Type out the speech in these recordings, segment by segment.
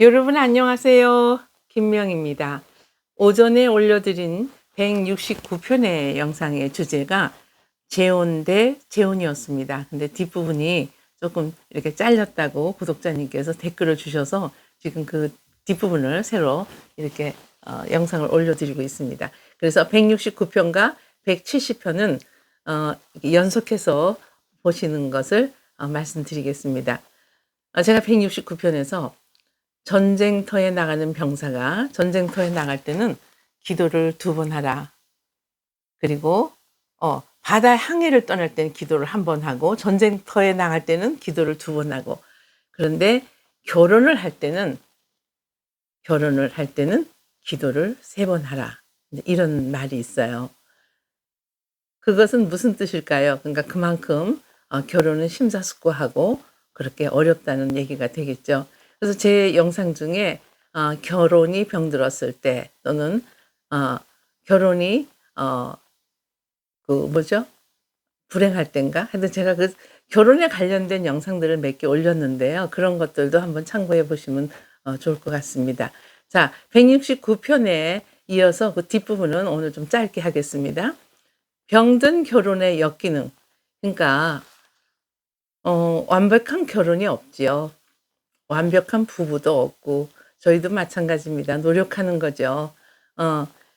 여러분 안녕하세요. 김명입니다. 오전에 올려드린 169편의 영상의 주제가 재혼 대 재혼이었습니다. 근데 뒷부분이 조금 이렇게 잘렸다고 구독자님께서 댓글을 주셔서 지금 그 뒷부분을 새로 이렇게 영상을 올려드리고 있습니다. 그래서 169편과 170편은 연속해서 보시는 것을 말씀드리겠습니다. 제가 169편에서 전쟁터에 나가는 병사가 전쟁터에 나갈 때는 기도를 2번 하라. 그리고 바다 항해를 떠날 때는 기도를 1번 하고 전쟁터에 나갈 때는 기도를 2번 하고, 그런데 결혼을 할 때는 기도를 3번 하라. 이런 말이 있어요. 그것은 무슨 뜻일까요? 그러니까 그만큼 결혼은 심사숙고하고 그렇게 어렵다는 얘기가 되겠죠. 그래서 제 영상 중에 결혼이 병들었을 때, 또는 결혼이 불행할 땐가? 하여튼 제가 그 결혼에 관련된 영상들을 몇 개 올렸는데요. 그런 것들도 한번 참고해 보시면 좋을 것 같습니다. 자, 169편에 이어서 그 뒷부분은 오늘 좀 짧게 하겠습니다. 병든 결혼의 역기능. 그러니까 완벽한 결혼이 없지요. 완벽한 부부도 없고, 저희도 마찬가지입니다. 노력하는 거죠.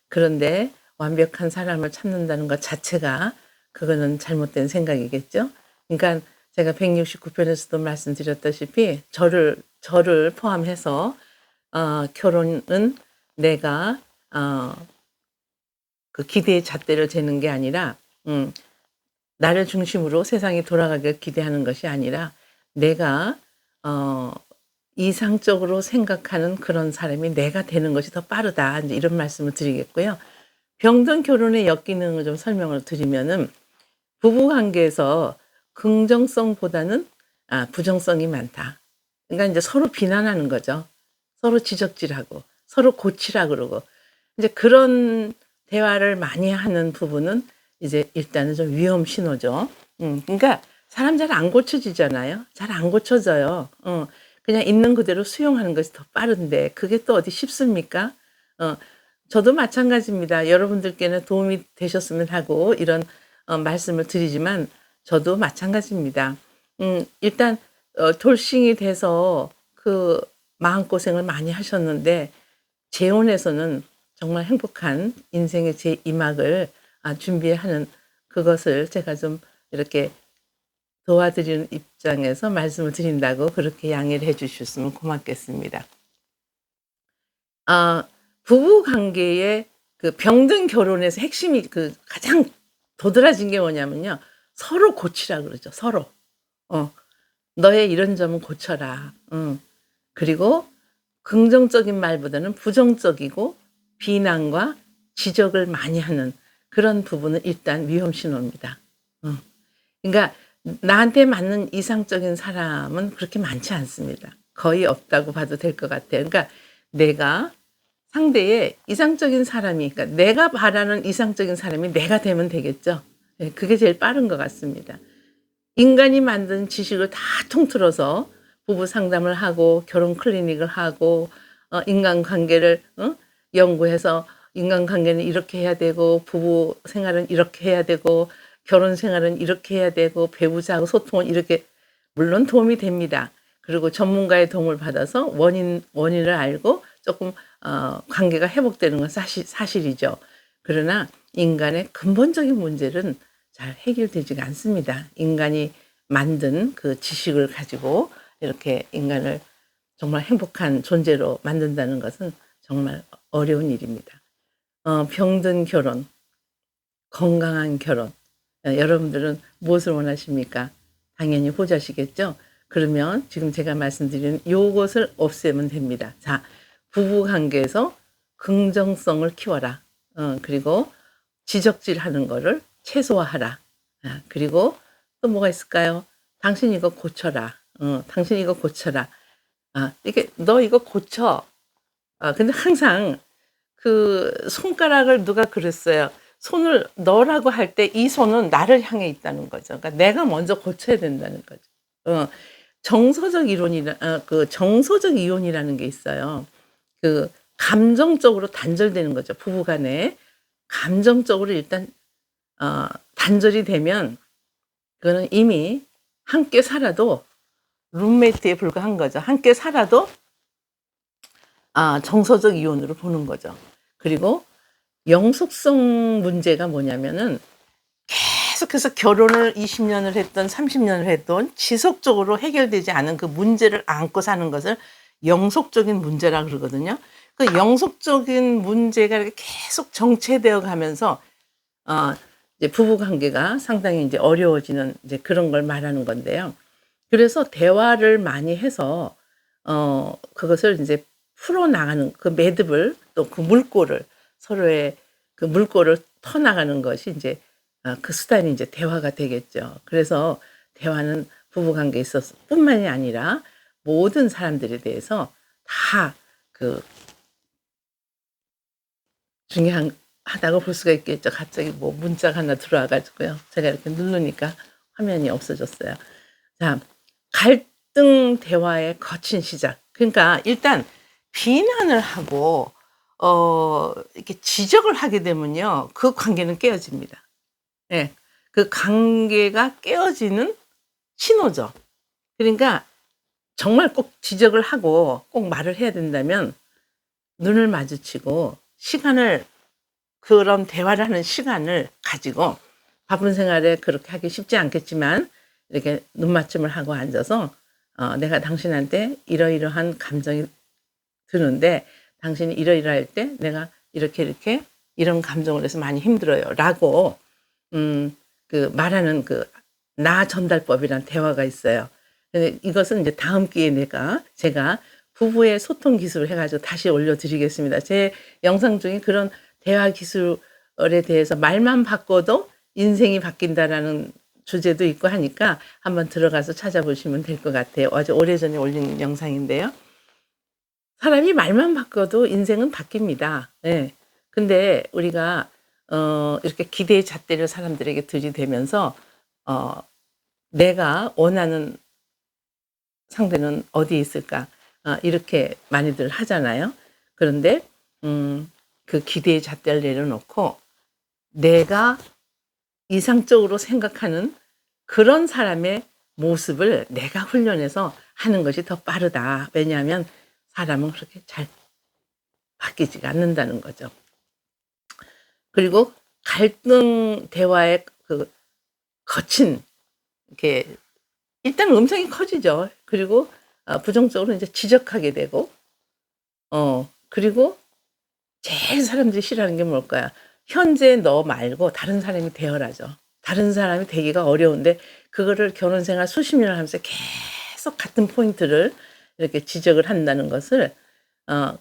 그런데 완벽한 사람을 찾는다는 것 자체가 그거는 잘못된 생각이겠죠. 그러니까 제가 169편에서도 말씀드렸다시피 저를 포함해서 결혼은 내가 그 기대의 잣대를 재는 게 아니라, 나를 중심으로 세상이 돌아가길 기대하는 것이 아니라, 내가 이상적으로 생각하는 그런 사람이 내가 되는 것이 더 빠르다. 이제 이런 말씀을 드리겠고요. 병든 결혼의 역기능을 좀 설명을 드리면은, 부부 관계에서 긍정성보다는 부정성이 많다. 그러니까 이제 서로 비난하는 거죠. 서로 지적질하고 서로 고치라 그러고, 이제 그런 대화를 많이 하는 부부는 이제 일단은 좀 위험 신호죠. 그러니까 사람 잘 안 고쳐지잖아요. 잘 안 고쳐져요. 그냥 있는 그대로 수용하는 것이 더 빠른데 그게 또 어디 쉽습니까? 저도 마찬가지입니다. 여러분들께는 도움이 되셨으면 하고 이런 말씀을 드리지만, 저도 마찬가지입니다. 일단 돌싱이 돼서 그 마음고생을 많이 하셨는데, 재혼에서는 정말 행복한 인생의 제2막을 준비하는 그것을 제가 좀 이렇게 도와드리는 입장에서 말씀을 드린다고 그렇게 양해를 해 주셨으면 고맙겠습니다. 부부 관계의 그 병든 결혼에서 핵심이, 그 가장 도드라진 게 뭐냐면요. 서로 고치라 그러죠. 서로. 너의 이런 점은 고쳐라. 그리고 긍정적인 말보다는 부정적이고 비난과 지적을 많이 하는 그런 부분은 일단 위험 신호입니다. 그러니까 나한테 맞는 이상적인 사람은 그렇게 많지 않습니다. 거의 없다고 봐도 될 것 같아요. 그러니까 내가 상대의 이상적인 사람이, 그러니까 내가 바라는 이상적인 사람이 내가 되면 되겠죠. 예, 그게 제일 빠른 것 같습니다. 인간이 만든 지식을 다 통틀어서 부부 상담을 하고 결혼 클리닉을 하고 인간관계를 연구해서, 인간관계는 이렇게 해야 되고 부부 생활은 이렇게 해야 되고 결혼 생활은 이렇게 해야 되고 배우자하고 소통은 이렇게, 물론 도움이 됩니다. 그리고 전문가의 도움을 받아서 원인을 알고 조금 관계가 회복되는 건 사실이죠. 그러나 인간의 근본적인 문제는 잘 해결되지가 않습니다. 인간이 만든 그 지식을 가지고 이렇게 인간을 정말 행복한 존재로 만든다는 것은 정말 어려운 일입니다. 병든 결혼, 건강한 결혼. 여러분들은 무엇을 원하십니까? 당연히 호자시겠죠? 그러면 지금 제가 말씀드린 요것을 없애면 됩니다. 자, 부부 관계에서 긍정성을 키워라. 그리고 지적질하는 거를 최소화하라. 그리고 또 뭐가 있을까요? 당신 이거 고쳐라. 당신 이거 고쳐라. 이게 너 이거 고쳐. 근데 항상 그 손가락을, 누가 그랬어요. 손을 너라고 할 때 이 손은 나를 향해 있다는 거죠. 그러니까 내가 먼저 고쳐야 된다는 거죠. 정서적 이혼이라는 게 있어요. 그 감정적으로 단절되는 거죠. 부부 간에 감정적으로 일단 단절이 되면 그거는 이미 함께 살아도 룸메이트에 불과한 거죠. 함께 살아도 정서적 이혼으로 보는 거죠. 그리고 영속성 문제가 뭐냐면은 계속해서 결혼을 20년을 했던 30년을 했던 지속적으로 해결되지 않은 그 문제를 안고 사는 것을 영속적인 문제라 그러거든요. 그 영속적인 문제가 이렇게 계속 정체되어 가면서 이제 부부 관계가 상당히 이제 어려워지는 이제 그런 걸 말하는 건데요. 그래서 대화를 많이 해서 그것을 이제 풀어나가는 그 매듭을 또 그 물꼬를 서로의 그 물꼬를 터나가는 것이 이제 그 수단이 이제 대화가 되겠죠. 그래서 대화는 부부 관계에 있어서 뿐만이 아니라 모든 사람들에 대해서 다 그 중요하다고 볼 수가 있겠죠. 갑자기 뭐 문자가 하나 들어와 가지고요. 제가 이렇게 누르니까 화면이 없어졌어요. 자, 갈등 대화의 거친 시작. 그러니까 일단 비난을 하고 이렇게 지적을 하게 되면요. 그 관계는 깨어집니다. 예. 그 관계가 깨어지는 신호죠. 그러니까 정말 꼭 지적을 하고 꼭 말을 해야 된다면 눈을 마주치고 시간을 그런 대화를 하는 시간을 가지고 바쁜 생활에 그렇게 하기 쉽지 않겠지만 이렇게 눈맞춤을 하고 앉아서 내가 당신한테 이러이러한 감정이 드는데 당신이 이러이러할 때 내가 이렇게 이런 감정을 해서 많이 힘들어요라고 그 말하는 그 나 전달법이란 대화가 있어요. 근데 이것은 이제 다음 기회에 제가 부부의 소통 기술을 해 가지고 다시 올려드리겠습니다. 제 영상 중에 그런 대화 기술에 대해서 말만 바꿔도 인생이 바뀐다라는 주제도 있고 하니까 한번 들어가서 찾아보시면 될 것 같아요. 아주 오래전에 올린 영상인데요. 사람이 말만 바꿔도 인생은 바뀝니다. 예. 근데 우리가 이렇게 기대의 잣대를 사람들에게 들이대면서 내가 원하는 상대는 어디에 있을까? 이렇게 많이들 하잖아요. 그런데 그 기대의 잣대를 내려놓고 내가 이상적으로 생각하는 그런 사람의 모습을 내가 훈련해서 하는 것이 더 빠르다. 왜냐하면 사람은 그렇게 잘 바뀌지가 않는다는 거죠. 그리고 갈등 대화의 그 거친 이렇게 일단 음성이 커지죠. 그리고 부정적으로 이제 지적하게 되고 그리고 제일 사람들이 싫어하는 게 뭘까요? 현재 너 말고 다른 사람이 되어라죠. 다른 사람이 되기가 어려운데 그거를 결혼 생활 수십 년을 하면서 계속 같은 포인트를 이렇게 지적을 한다는 것을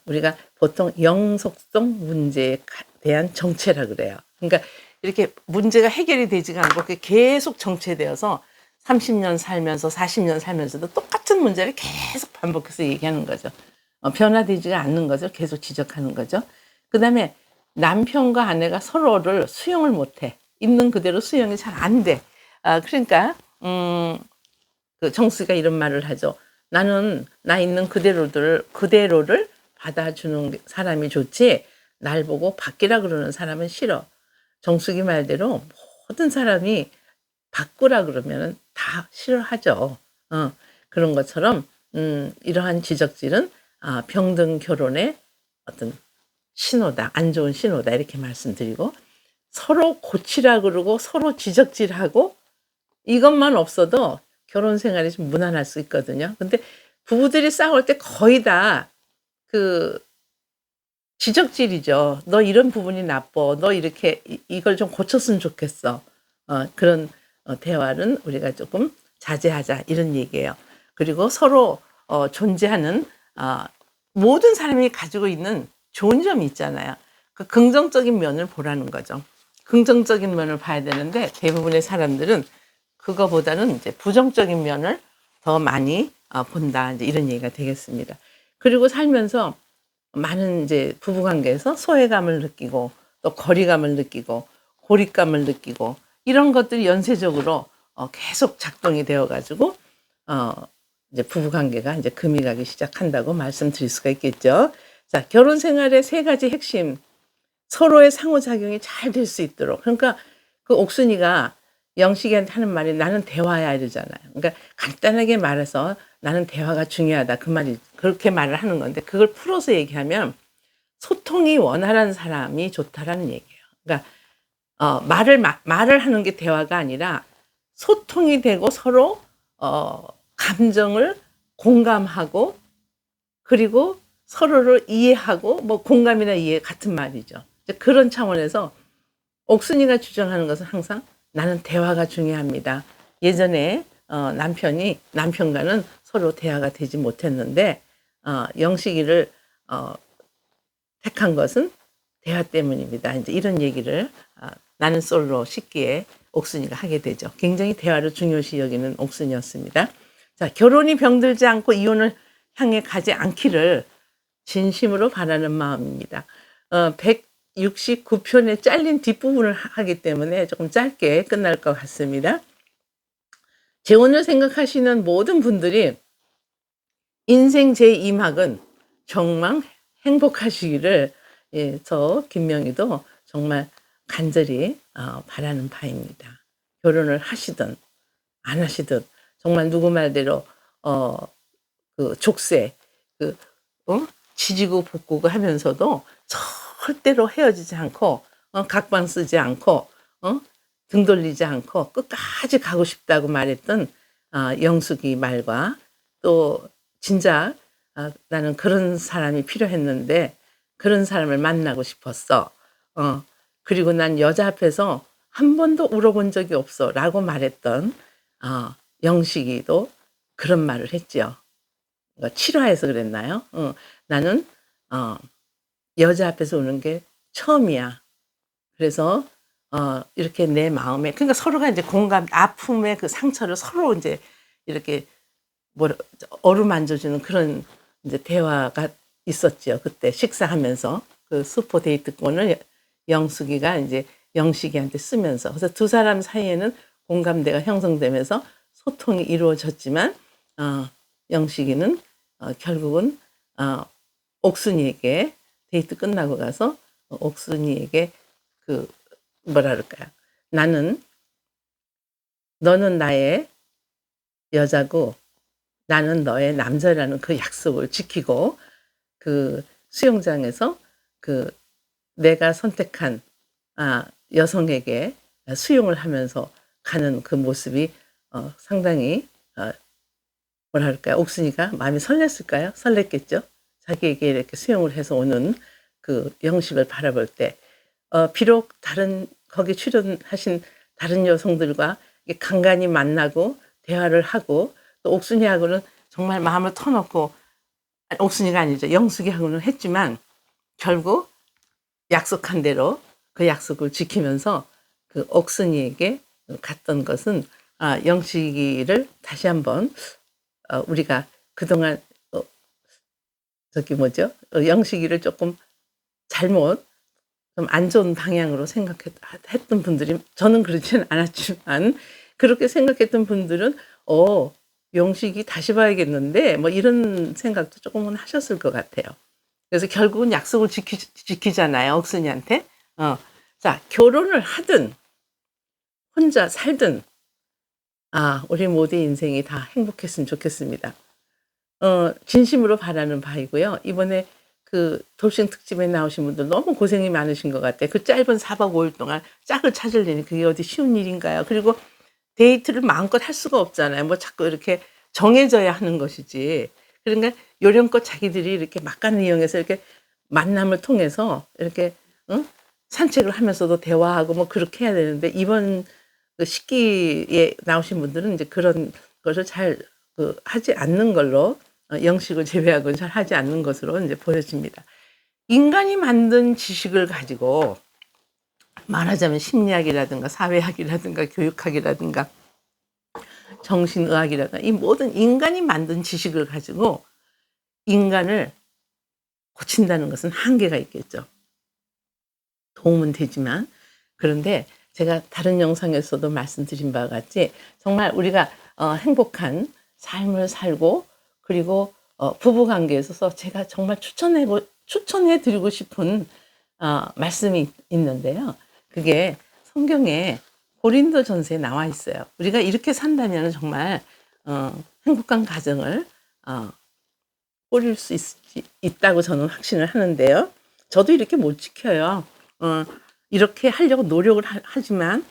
우리가 보통 영속성 문제에 대한 정체라 그래요. 그러니까 이렇게 문제가 해결이 되지가 않고 그게 계속 정체되어서 30년 살면서 40년 살면서도 똑같은 문제를 계속 반복해서 얘기하는 거죠. 변화되지가 않는 것을 계속 지적하는 거죠. 그다음에 남편과 아내가 서로를 수용을 못해. 있는 그대로 수용이 잘 안 돼. 그러니까 그 정수가 이런 말을 하죠. 나는 나 있는 그대로를 받아주는 사람이 좋지 날 보고 바뀌라 그러는 사람은 싫어. 정수기 말대로 모든 사람이 바꾸라 그러면은 다 싫어하죠. 그런 것처럼 이러한 지적질은 병든 결혼의 어떤 신호다. 안 좋은 신호다. 이렇게 말씀드리고 서로 고치라 그러고 서로 지적질하고 이것만 없어도 결혼 생활이 좀 무난할 수 있거든요. 근데 부부들이 싸울 때 거의 다 그 지적질이죠. "너 이런 부분이 나빠. 너 이렇게 이걸 좀 고쳤으면 좋겠어." 그런 대화는 우리가 조금 자제하자 이런 얘기예요. 그리고 서로 존재하는 모든 사람이 가지고 있는 좋은 점이 있잖아요. 그 긍정적인 면을 보라는 거죠. 긍정적인 면을 봐야 되는데 대부분의 사람들은 그거보다는 이제 부정적인 면을 더 많이 본다. 이제 이런 얘기가 되겠습니다. 그리고 살면서 많은 이제 부부 관계에서 소외감을 느끼고 또 거리감을 느끼고 고립감을 느끼고 이런 것들이 연쇄적으로 계속 작동이 되어 가지고 이제 부부 관계가 이제 금이 가기 시작한다고 말씀드릴 수가 있겠죠. 자, 결혼 생활의 세 가지 핵심. 서로의 상호작용이 잘 될 수 있도록. 그러니까 그 옥순이가 영식이한테 하는 말이 나는 대화야 이러잖아요. 그러니까 간단하게 말해서 나는 대화가 중요하다. 그 말이 그렇게 말을 하는 건데 그걸 풀어서 얘기하면 소통이 원활한 사람이 좋다라는 얘기예요. 그러니까 말을 하는 게 대화가 아니라 소통이 되고 서로 감정을 공감하고 그리고 서로를 이해하고 뭐 공감이나 이해 같은 말이죠. 이제 그런 차원에서 옥순이가 주장하는 것은 항상 나는 대화가 중요합니다. 예전에 남편과는 서로 대화가 되지 못했는데 영식이를 택한 것은 대화 때문입니다. 이제 이런 얘기를 나는 솔로 식기에 옥순이가 하게 되죠. 굉장히 대화를 중요시 여기는 옥순이었습니다. 자, 결혼이 병들지 않고 이혼을 향해 가지 않기를 진심으로 바라는 마음입니다. 169편에 잘린 뒷부분을 하기 때문에 조금 짧게 끝날 것 같습니다. 재혼을 생각하시는 모든 분들이 인생 제2막은 정말 행복하시기를 저 김명희도 정말 간절히 바라는 바입니다. 결혼을 하시든 안 하시든 정말 누구 말대로 그 족쇄 지지고 볶고 하면서도 절대로 헤어지지 않고 각방 쓰지 않고 등 돌리지 않고 끝까지 가고 싶다고 말했던 영숙이 말과 또 진짜 나는 그런 사람이 필요했는데 그런 사람을 만나고 싶었어. 그리고 난 여자 앞에서 한 번도 울어본 적이 없어 라고 말했던 영식이도 그런 말을 했죠. 7화에서 그랬나요? 나는 여자 앞에서 우는 게 처음이야. 그래서 이렇게 내 마음에 그러니까 서로가 이제 공감 아픔의 그 상처를 서로 이제 이렇게 어루만져주는 그런 이제 대화가 있었죠. 그때 식사하면서 그 슈퍼 데이트권을 영숙이가 이제 영식이한테 쓰면서 그래서 두 사람 사이에는 공감대가 형성되면서 소통이 이루어졌지만 영식이는 결국은 옥순이에게 데이트 끝나고 가서 옥순이에게 그 뭐라 그럴까요? 너는 나의 여자고 나는 너의 남자라는 그 약속을 지키고 그 수영장에서 그 내가 선택한 여성에게 수용을 하면서 가는 그 모습이 상당히 뭐라 할까요? 옥순이가 마음이 설렜을까요? 설렜겠죠. 자기에게 이렇게 수용을 해서 오는 그 영식을 바라볼 때 비록 거기 출연하신 다른 여성들과 간간히 만나고 대화를 하고 또 옥순이하고는 정말 마음을 터놓고 옥순이가 아니죠. 영숙이하고는 했지만 결국 약속한 대로 그 약속을 지키면서 그 옥순이에게 갔던 것은 영식이를 다시 한번 우리가 그동안 영식이를 조금 잘못 좀 안 좋은 방향으로 생각했던 분들이 저는 그렇지는 않았지만 그렇게 생각했던 분들은 영식이 다시 봐야겠는데 뭐 이런 생각도 조금은 하셨을 것 같아요. 그래서 결국은 약속을 지키잖아요. 옥순이한테. 자, 결혼을 하든 혼자 살든 우리 모두의 인생이 다 행복했으면 좋겠습니다. 진심으로 바라는 바이고요. 이번에 그 돌싱 특집에 나오신 분들 너무 고생이 많으신 것 같아요. 그 짧은 4박 5일 동안 짝을 찾으려니 그게 어디 쉬운 일인가요? 그리고 데이트를 마음껏 할 수가 없잖아요. 뭐 자꾸 이렇게 정해져야 하는 것이지. 그러니까 요령껏 자기들이 이렇게 막간을 이용해서 이렇게 만남을 통해서 이렇게 산책을 하면서도 대화하고 뭐 그렇게 해야 되는데 이번 그 식기에 나오신 분들은 이제 그런 것을 잘 하지 않는 걸로 영식을 제외하고는 잘 하지 않는 것으로 이제 보여집니다. 인간이 만든 지식을 가지고 말하자면 심리학이라든가 사회학이라든가 교육학이라든가 정신의학이라든가 이 모든 인간이 만든 지식을 가지고 인간을 고친다는 것은 한계가 있겠죠. 도움은 되지만 그런데 제가 다른 영상에서도 말씀드린 바와 같이 정말 우리가 행복한 삶을 살고, 그리고 부부 관계에 있어서 제가 정말 추천해 드리고 싶은 말씀이 있는데요. 그게 성경에 고린도전서에 나와 있어요. 우리가 이렇게 산다면 정말 행복한 가정을 꾸릴 수 있다고 저는 확신을 하는데요. 저도 이렇게 못 지켜요. 이렇게 하려고 노력을 하지만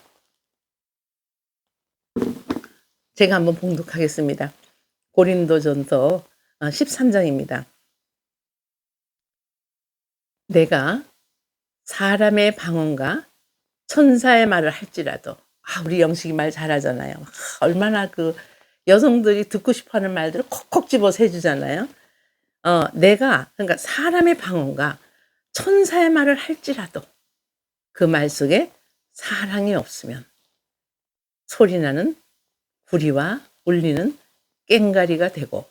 제가 한번 봉독하겠습니다. 고린도전서 13장입니다. 내가 사람의 방언과 천사의 말을 할지라도, 우리 영식이 말 잘하잖아요. 얼마나 그 여성들이 듣고 싶어하는 말들을 콕콕 집어서 해주잖아요. 내가 그러니까 사람의 방언과 천사의 말을 할지라도 그 말 속에 사랑이 없으면 소리나는 구리와 울리는 꽹가리가 되고,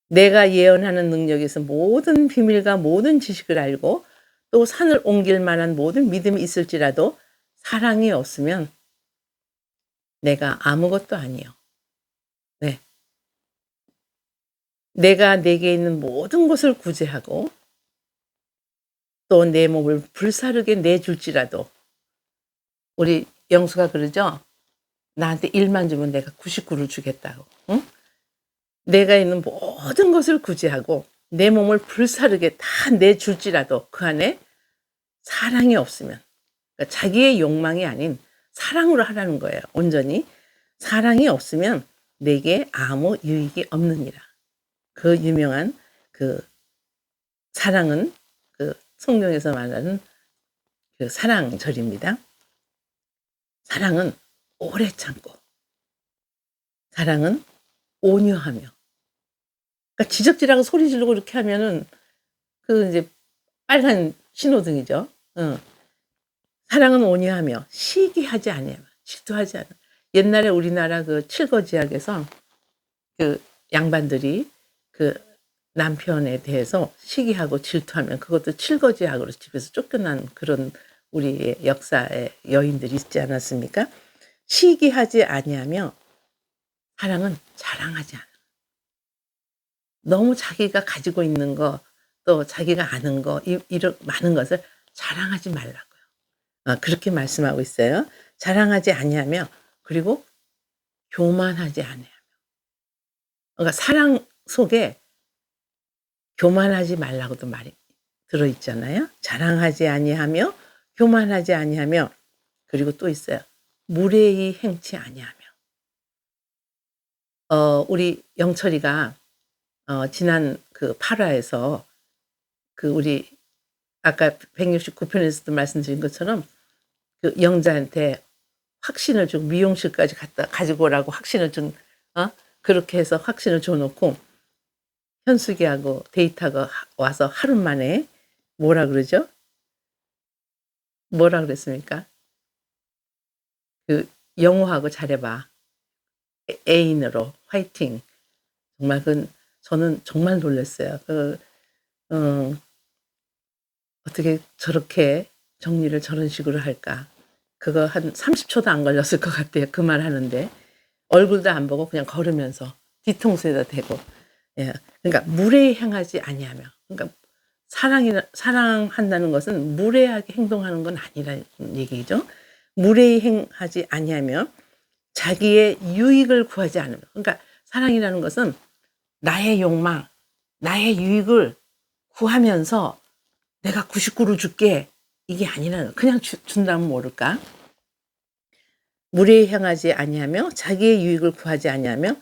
내가 예언하는 능력에서 모든 비밀과 모든 지식을 알고 또 산을 옮길 만한 모든 믿음이 있을지라도 사랑이 없으면 내가 아무것도 아니요. 네. 내가 내게 있는 모든 것을 구제하고 또 내 몸을 불사르게 내줄지라도, 우리 영수가 그러죠. 나한테 1만 주면 내가 99를 주겠다고. 응? 내가 있는 모든 것을 구제하고 내 몸을 불사르게 다 내줄지라도 그 안에 사랑이 없으면, 그러니까 자기의 욕망이 아닌 사랑으로 하라는 거예요. 온전히 사랑이 없으면 내게 아무 유익이 없느니라. 그 유명한 그 사랑은 그 성경에서 말하는 그 사랑절입니다. 사랑은 오래 참고, 사랑은 온유하며. 그러니까 지적질하고 소리 지르고 이렇게 하면은 그 이제 빨간 신호등이죠. 사랑은 온유하며 시기하지 아니하며 질투하지 않아. 옛날에 우리나라 그 칠거지약에서 그 양반들이 그 남편에 대해서 시기하고 질투하면 그것도 칠거지약으로 집에서 쫓겨난 그런 우리의 역사의 여인들이 있지 않았습니까? 시기하지 아니하며 사랑은 자랑하지 않아. 너무 자기가 가지고 있는 거, 또 자기가 아는 거, 이런 많은 것을 자랑하지 말라고요. 그렇게 말씀하고 있어요. 자랑하지 아니하며, 그리고 교만하지 아니하며. 그러니까 사랑 속에 교만하지 말라고도 말이 들어있잖아요. 자랑하지 아니하며, 교만하지 아니하며, 그리고 또 있어요. 무례히 행치 아니하며. 우리 영철이가 지난 그 8화에서 그 우리 아까 169편에서도 말씀드린 것처럼 그 영자한테 확신을 주고 미용실까지 가지고 오라고 확신을 준, 그렇게 해서 확신을 줘놓고 현숙이하고 데이트하고 와서 하루 만에 뭐라 그러죠? 뭐라 그랬습니까? 그 영호하고 잘해봐. 애인으로 화이팅. 정말 저는 정말 놀랐어요. 어떻게 저렇게 정리를 저런 식으로 할까? 그거 한 30초도 안 걸렸을 것 같아요. 그 말 하는데. 얼굴도 안 보고 그냥 걸으면서 뒤통수에다 대고. 예. 그러니까 무례히 행하지 아니하며. 그러니까 사랑한다는 것은 무례하게 행동하는 건 아니라는 얘기죠. 무례히 행하지 아니하며 자기의 유익을 구하지 않으며. 그러니까 사랑이라는 것은 나의 욕망, 나의 유익을 구하면서 내가 99를 줄게, 이게 아니라 그냥 준다면 모를까? 무례히 행하지 아니하며 자기의 유익을 구하지 아니하며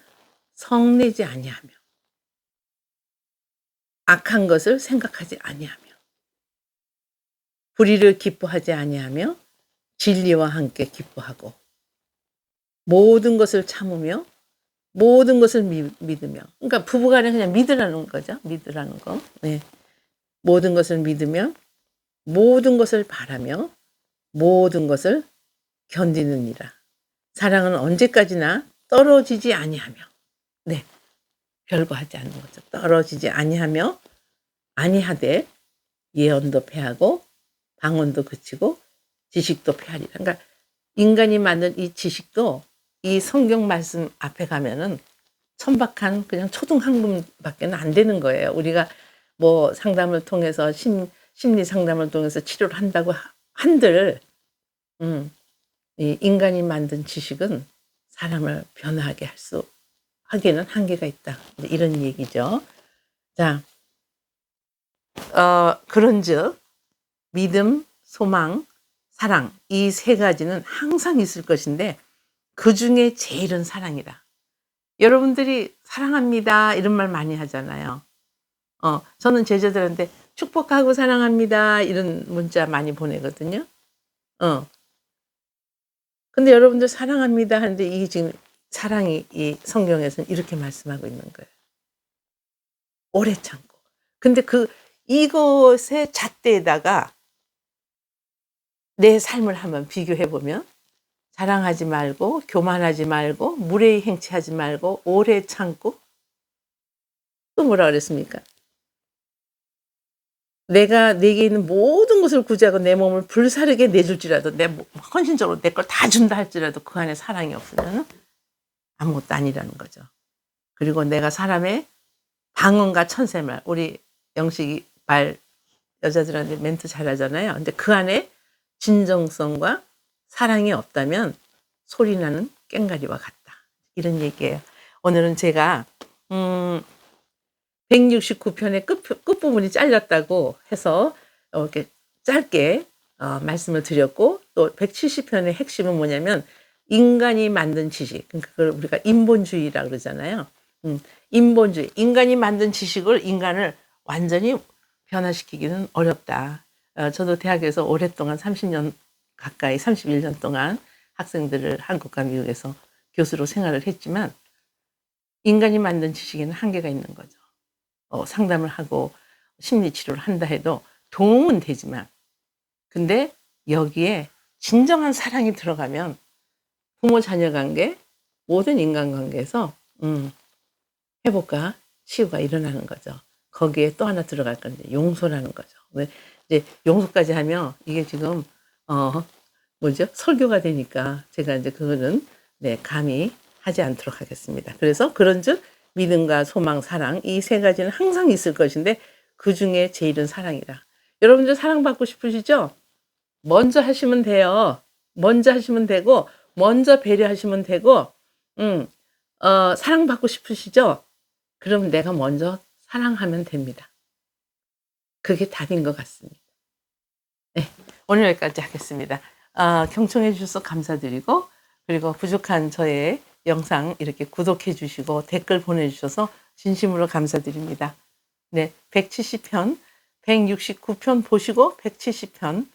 성내지 아니하며 악한 것을 생각하지 아니하며 불의를 기뻐하지 아니하며 진리와 함께 기뻐하고 모든 것을 참으며 모든 것을 믿으며. 그러니까 부부간에 그냥 믿으라는 거죠. 믿으라는 거. 네. 모든 것을 믿으며 모든 것을 바라며 모든 것을 견디느니라. 사랑은 언제까지나 떨어지지 아니하며. 네. 별거 하지 않는 거죠. 떨어지지 아니하며 아니하되 예언도 패하고 방언도 그치고 지식도 패하리라. 그러니까 인간이 만든 이 지식도 이 성경 말씀 앞에 가면은 천박한 그냥 초등학문밖에는 안 되는 거예요. 우리가 뭐 상담을 통해서 심리 상담을 통해서 치료를 한다고 한들 이 인간이 만든 지식은 사람을 변화하게 하기에는 한계가 있다. 이런 얘기죠. 자, 그런즉 믿음, 소망, 사랑 이 세 가지는 항상 있을 것인데 그중에 제일은 사랑이다. 여러분들이 사랑합니다 이런 말 많이 하잖아요. 저는 제자들한테 축복하고 사랑합니다 이런 문자 많이 보내거든요. 어. 근데 여러분들 사랑합니다 하는데 이게 지금 사랑이 이 성경에서는 이렇게 말씀하고 있는 거예요. 오래 참고. 근데 이것의 잣대에다가 내 삶을 한번 비교해 보면 자랑하지 말고 교만하지 말고 무례히 행치하지 말고 오래 참고 또 뭐라 그랬습니까? 내가 내게 있는 모든 것을 구제하고 내 몸을 불사르게 내줄지라도 헌신적으로 내 걸 다 준다 할지라도 그 안에 사랑이 없으면 아무것도 아니라는 거죠. 그리고 내가 사람의 방언과 천세말 우리 영식이 여자들한테 멘트 잘하잖아요. 근데 그 안에 진정성과 사랑이 없다면 소리나는 꽹과리와 같다. 이런 얘기예요. 오늘은 제가 169편의 끝부분이 잘렸다고 해서 이렇게 짧게 말씀을 드렸고 또 170편의 핵심은 뭐냐면 인간이 만든 지식, 그러니까 그걸 우리가 인본주의라 그러잖아요. 인본주의, 인간이 만든 지식을 인간을 완전히 변화시키기는 어렵다. 저도 대학에서 오랫동안 30년 가까이 31년 동안 학생들을 한국과 미국에서 교수로 생활을 했지만 인간이 만든 지식에는 한계가 있는 거죠. 상담을 하고 심리치료를 한다 해도 도움은 되지만 근데 여기에 진정한 사랑이 들어가면 부모 자녀 관계 모든 인간관계에서 회복과 치유가 일어나는 거죠. 거기에 또 하나 들어갈 건데 용서라는 거죠. 이제 용서까지 하면 이게 지금 뭐죠? 설교가 되니까 제가 이제 그거는 감히 하지 않도록 하겠습니다. 그래서 그런즉 믿음과 소망, 사랑 이 세 가지는 항상 있을 것인데 그중에 제일은 사랑이다. 여러분들 사랑받고 싶으시죠? 먼저 하시면 돼요. 먼저 하시면 되고 먼저 배려하시면 되고 사랑받고 싶으시죠? 그럼 내가 먼저 사랑하면 됩니다. 그게 답인 것 같습니다. 네, 오늘 여기까지 하겠습니다. 경청해 주셔서 감사드리고 그리고 부족한 저의 영상 이렇게 구독해 주시고 댓글 보내주셔서 진심으로 감사드립니다. 네, 170편, 169편 보시고 170편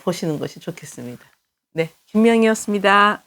보시는 것이 좋겠습니다. 네, 김명희였습니다.